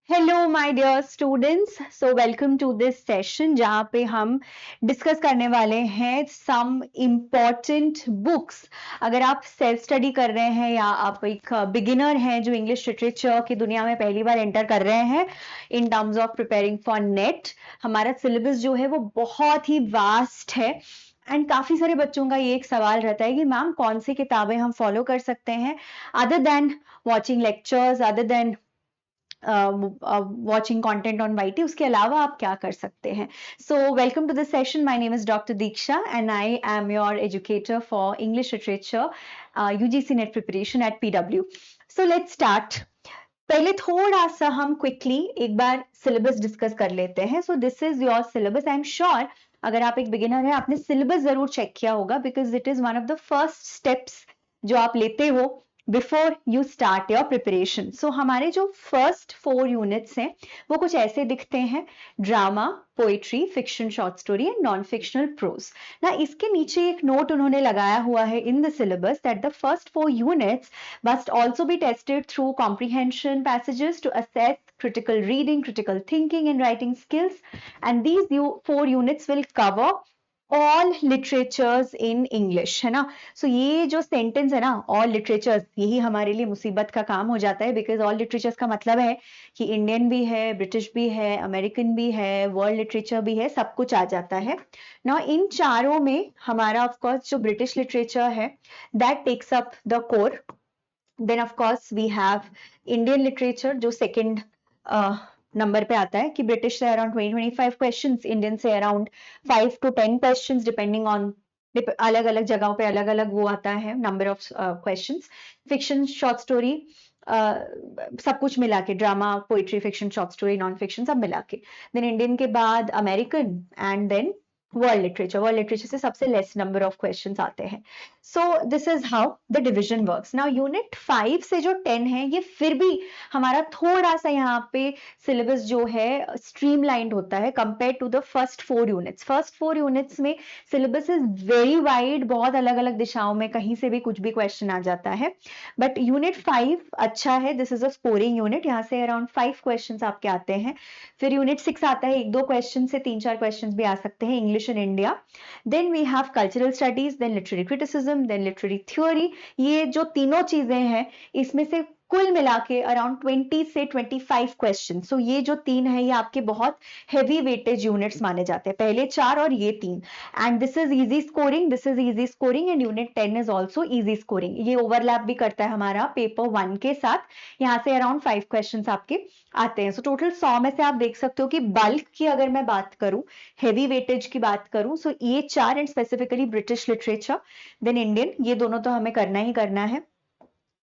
Hello my dear students, so welcome to this session जहाँ पे हम डिस्कस करने वाले हैं सम इम्पॉर्टेंट बुक्स। अगर आप सेल्फ स्टडी कर रहे हैं या आप एक बिगिनर हैं जो इंग्लिश लिटरेचर की दुनिया में पहली बार एंटर कर रहे हैं in terms of preparing for net, हमारा सिलेबस जो है वो बहुत ही वास्ट है। एंड काफी सारे बच्चों का ये एक सवाल रहता है कि मैम कौन सी किताबें हम फॉलो कर सकते हैं other than watching lectures, other than watching content on YT, उसके अलावा आप क्या कर सकते हैं। So welcome to the session. My name is Dr. Diksha and I am your educator for English Literature UGC NET preparation at PW. So let's start. पहले थोड़ा सा हम क्विकली एक बार सिलेबस डिस्कस कर लेते हैं। So this is your syllabus. I am sure अगर आप एक बिगिनर हैं आपने सिलेबस जरूर चेक किया होगा because it is one of the first steps जो आप लेते हो before you start your preparation. So हमारे जो फर्स्ट 4 यूनिट्स हैं वो कुछ ऐसे दिखते हैं: drama, poetry, fiction, short story and non fictional prose. ना इसके नीचे एक नोट उन्होंने लगाया हुआ है in the syllabus that the first 4 यूनिट्स must also be tested through comprehension passages to assess critical reading, critical thinking and writing skills, and these 4 units will cover all literatures in English, है ना। सो ये जो sentence है ना, all literatures, यही हमारे लिए मुसीबत का काम हो जाता है बिकॉज ऑल लिटरेचर्स का मतलब है कि इंडियन भी है, ब्रिटिश भी है, अमेरिकन भी है, वर्ल्ड लिटरेचर भी है, सब कुछ आ जाता है ना। इन चारों में हमारा ऑफ कोर्स जो ब्रिटिश लिटरेचर है that takes up the core. Then of course we have Indian literature जो सेकंड नंबर पे आता है कि ब्रिटिश से अराउंड 20-25 क्वेश्चंस, इंडियन से around 5 to 10 questions depending on अलग अलग जगहों पे अलग अलग वो आता है number of questions. Fiction, short story, सब कुछ मिला के, drama, poetry, fiction, short story, non fiction सब मिला के। देन इंडियन के बाद American and then world literature. World literature से सबसे लेस नंबर ऑफ क्वेश्चंस आते हैं। So this is how the division works. Now unit 5 से जो 10 है ये फिर भी हमारा थोड़ा सा यहाँ पे सिलेबस जो है स्ट्रीमलाइंड होता है compare to the first 4 units. First 4 units में सिलेबस इज वेरी वाइड, बहुत अलग अलग दिशाओं में कहीं से भी कुछ भी क्वेश्चन आ जाता है। बट यूनिट 5 अच्छा है, this is a scoring unit, यहाँ से अराउंड 5 क्वेश्चन आपके आते हैं। फिर यूनिट 6 आता है, 1-2 क्वेश्चन से 3-4 क्वेश्चन भी आ सकते हैं, English in India. Then we have cultural studies, then literary criticism, then literary theory. ये जो तीनों चीजें हैं इसमें से कुल मिला के अराउंड 20 से 25 क्वेश्चन। सो ये जो 3 है ये आपके बहुत हेवी वेटेज यूनिट्स माने जाते हैं, पहले 4 और ये 3। And this is easy scoring, this is easy scoring and unit 10 is also easy scoring. ये ओवरलैप भी करता है हमारा पेपर 1 के साथ, यहाँ से अराउंड 5 क्वेश्चन आपके आते हैं। सो टोटल 100 में से आप देख सकते हो कि बल्क की अगर मैं बात करूं, हेवी वेटेज की बात करूं, सो ये 4 and specifically British literature then Indian, ये दोनों तो हमें करना ही करना है।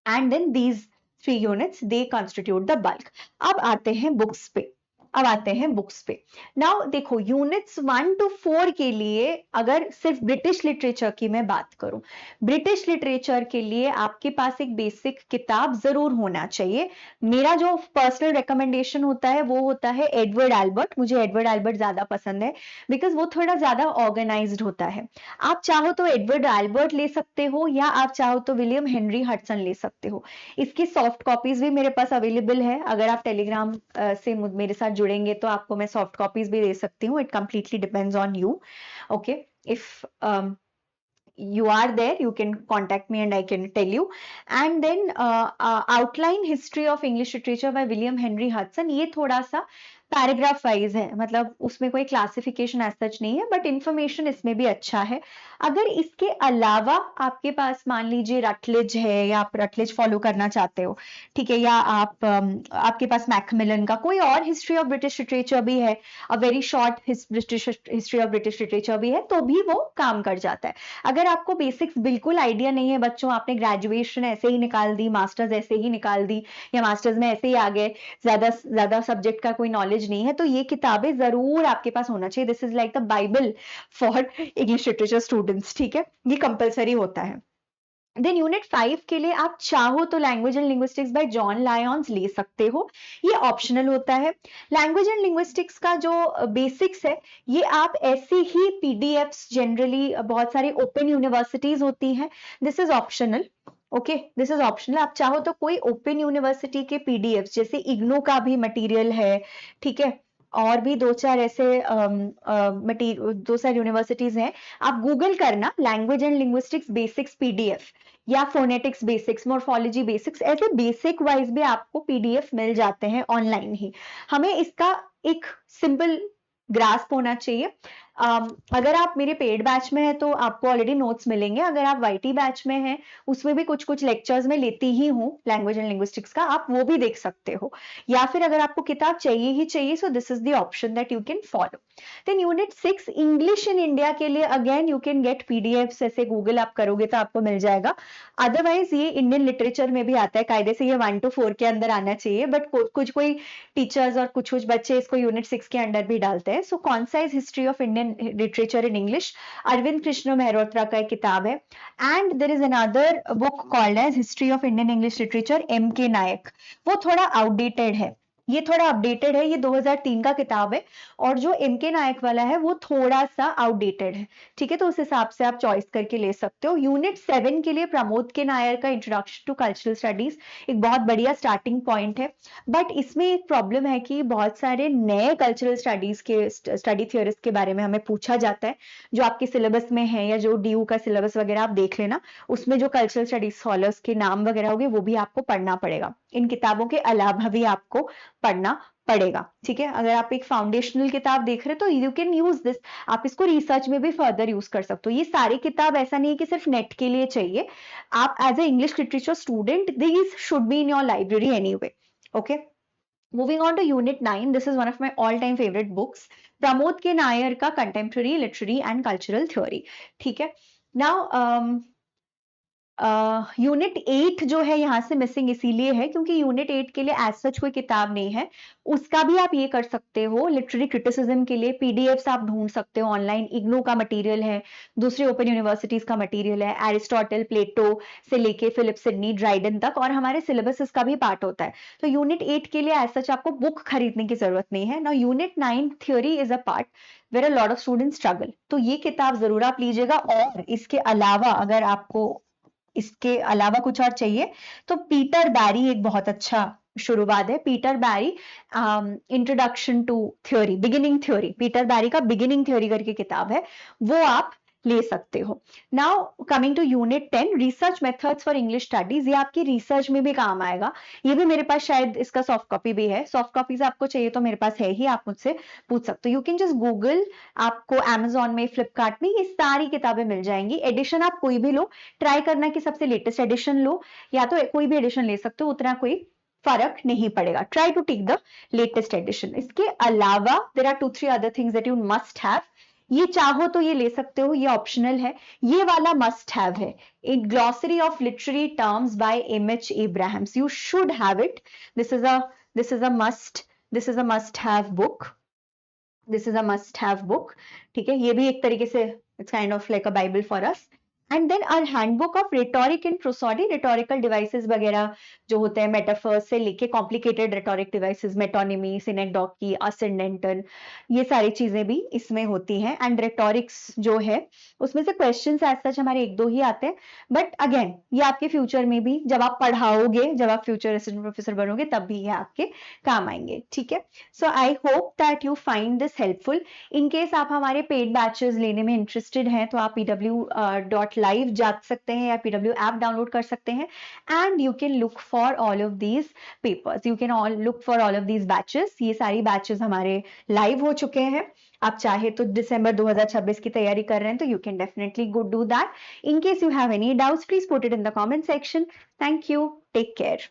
And then these 3 units they constitute the bulk. अब आते हैं बुक्स पे, नाउ देखो यूनिट्स 1 to 4 के लिए अगर सिर्फ ब्रिटिश लिटरेचर की मैं बात करूं, ब्रिटिश लिटरेचर के लिए आपके पास एक बेसिक किताब जरूर होना चाहिए। मेरा जो पर्सनल रिकमेंडेशन होता है वो होता है एडवर्ड एल्बर्ट। मुझे एडवर्ड एल्बर्ट ज्यादा पसंद है बिकॉज वो थोड़ा ज्यादा ऑर्गेनाइज्ड होता है। आप चाहो तो एडवर्ड एल्बर्ट ले सकते हो या आप चाहो तो विलियम हेनरी हडसन ले सकते हो। इसकी सॉफ्ट कॉपीज भी मेरे पास अवेलेबल है, अगर आप टेलीग्राम से मेरे साथ जुड़ेंगे तो आपको मैं सॉफ्ट कॉपीज भी दे सकती हूँ। It completely depends on you. Okay, if you are there you can contact me and I can tell you. And then outline history of English literature by William Henry Hudson, ये थोड़ा सा paragraph wise है, मतलब उसमें कोई classification as such नहीं है but information इसमें भी अच्छा है। अगर इसके अलावा आपके पास मान लीजिए रटलेज है या आप रटलेज फॉलो करना चाहते हो, ठीक है, या आप आपके पास मैकमिलन का कोई और हिस्ट्री ऑफ ब्रिटिश लिटरेचर भी है, a very short history of British literature भी है, तो भी वो काम कर जाता है। अगर आपको बेसिक्स बिल्कुल आइडिया नहीं है बच्चों, आपने ग्रेजुएशन ऐसे ही निकाल दी, मास्टर्स ऐसे ही निकाल दी या मास्टर्स में ऐसे ही आ गए, ज्यादा सब्जेक्ट का कोई नॉलेज नहीं है, तो ये किताबें जरूर आपके पास होना चाहिए। This is like the Bible for English literature students, ठीक है, ये कंपलसरी होता है। देन यूनिट 5 के लिए आप चाहो तो language and linguistics bye John Lions ले सकते हो, ये ऑप्शनल होता है। लैंग्वेज एंड लिंग्विस्टिक्स का जो बेसिक्स है ये आप ऐसी ही पीडीएफ्स, जनरली बहुत सारी ओपन यूनिवर्सिटीज होती हैं, this is optional. Okay, this is optional. आप चाहो तो कोई ओपन यूनिवर्सिटी के पीडीएफ जैसे इग्नू का भी मटेरियल है, ठीक है, और भी दो चार ऐसे दो चार यूनिवर्सिटीज हैं, आप गूगल करना language and linguistics basics PDF या फोनेटिक्स बेसिक्स, मोर्फोलॉजी बेसिक्स, ऐसे बेसिक वाइज भी आपको पीडीएफ मिल जाते हैं ऑनलाइन ही। हमें इसका एक सिंपल ग्रास्प होना चाहिए। अगर आप मेरे पेड बैच में हैं तो आपको ऑलरेडी नोट्स मिलेंगे, अगर आप वाईटी बैच में हैं उसमें भी कुछ कुछ लेक्चर्स में लेती ही हूँ लैंग्वेज एंड लिंग्विस्टिक्स का, आप वो भी देख सकते हो। या फिर अगर आपको किताब चाहिए ही चाहिए, so this is the option that you can follow. Then unit 6 English in India के लिए again you can get PDF, ऐसे गूगल आप करोगे तो आपको मिल जाएगा। अदरवाइज ये इंडियन लिटरेचर में भी आता है, कायदे से ये 1 to 4 के अंदर आना चाहिए, बट कुछ कोई टीचर्स और कुछ कुछ बच्चे इसको यूनिट 6 के अंडर भी डालते हैं। So concise history of Indian literature in English, Arvind Krishna Mehrotra का एक किताब है। And there is another book called a history of Indian English literature, M K Naik. वो थोड़ा आउटडेटेड है, ये थोड़ा अपडेटेड है, ये 2003 का किताब है, और जो एम के नायक वाला है वो थोड़ा सा आउटडेटेड है, ठीक है, तो उस हिसाब से आप चॉइस करके ले सकते हो। यूनिट 7 के लिए प्रमोद के नायर का इंट्रोडक्शन टू कल्चरल स्टडीज एक बहुत बढ़िया स्टार्टिंग पॉइंट है, बट इसमें एक प्रॉब्लम है कि बहुत सारे नए कल्चरल स्टडीज के स्टडी थियोरिस्ट के बारे में हमें पूछा जाता है, जो आपके सिलेबस में है या जो डीयू का सिलेबस वगैरह आप देख लेना, उसमें जो कल्चरल स्टडीज स्कॉलर्स के नाम वगैरह होंगे वो भी आपको पढ़ना पड़ेगा, इन किताबों के अलावा भी आपको पढ़ना पड़ेगा, ठीक है। अगर आप एक फाउंडेशनल किताब देख रहे हो तो यू कैन यूज दिस, आप इसको रिसर्च में भी फर्दर यूज कर सकते हो। ये सारी किताब ऐसा नहीं है कि सिर्फ नेट के लिए चाहिए, आप as a English literature student this should be in your library anyway. Okay, moving on to unit 9, this is one of my all time favourite books, Pramod K Nayar का contemporary literary and cultural theory, ठीक है। Now unit 8 जो है यहाँ से missing इसीलिए है क्योंकि यूनिट 8 के लिए एज सच कोई किताब नहीं है, उसका भी आप ये कर सकते हो, लिटरेरी क्रिटिसिज्म के लिए पीडीएफ्स आप ढूंढ सकते हो ऑनलाइन, इग्नू का मटेरियल है, दूसरी ओपन यूनिवर्सिटीज का मटेरियल है, एरिस्टोटल, प्लेटो से लेके फिलिप सिडनी, ड्राइडन तक, और हमारे सिलेबस इसका भी पार्ट होता है। तो यूनिट 8 के लिए एज सच आपको बुक खरीदने की जरूरत नहीं है। Now unit 9 theory is a part where a lot of students struggle, तो ये किताब जरूर आप लीजिएगा। और इसके अलावा अगर आपको इसके अलावा कुछ और चाहिए तो पीटर बैरी एक बहुत अच्छा शुरुआत है, Peter Barry introduction to theory, beginning theory, Peter Barry का बिगिनिंग थ्योरी करके किताब है, वो आप ले सकते हो। Now coming to unit 10, research methods for English studies, ये आपकी रिसर्च में भी काम आएगा, ये भी मेरे पास शायद इसका सॉफ्ट कॉपी भी है, सॉफ्ट कॉपीज आपको चाहिए तो मेरे पास है ही, आप मुझसे पूछ सकते हो, यू कैन जस्ट गूगल, आपको Amazon में, फ्लिपकार्ट में ये सारी किताबें मिल जाएंगी। एडिशन आप कोई भी लो, ट्राई करना कि सबसे लेटेस्ट एडिशन लो, या तो कोई भी एडिशन ले सकते हो, उतना कोई फर्क नहीं पड़ेगा, try to take the latest edition. इसके अलावा there are 2-3 other things that you must have, ये चाहो तो ये ले सकते हो, ये ऑप्शनल है, ये वाला मस्ट हैव है, in glossary of literary terms by MH Abrahams, you should have it, this is a must have book, this is a must have book, ठीक है, ये भी एक तरीके से it's kind of like a bible for us. And then our handbook of rhetoric and prosody, rhetorical devices वगैरह जो होते हैं, मेटाफर्स से लेके complicated rhetoric devices, metonymy, synecdoche, असेंडेंटल, ये सारी चीजें भी इसमें होती हैं। एंड रिटोरिक्स जो है उसमें से क्वेश्चंस एज सच हमारे 1-2 ही आते हैं, बट अगेन ये आपके फ्यूचर में भी जब आप पढ़ाओगे, जब आप फ्यूचर असिस्टेंट प्रोफेसर बनोगे तब भी ये आपके काम आएंगे, ठीक है। So I hope that you find this helpful. In case आप हमारे पेड बैचेस लेने में इंटरेस्टेड हैं तो आप pw.live जा सकते हैं या pw ऐप डाउनलोड कर सकते हैं, and you can look for all of these papers, you can look for all of these batches. ये सारी बैचेस हमारे लाइव हो चुके हैं, आप चाहे तो दिसंबर 2026 की तैयारी कर रहे हैं तो you can definitely go do that. In case you have any doubts please put it in the comment section. Thank you, take care.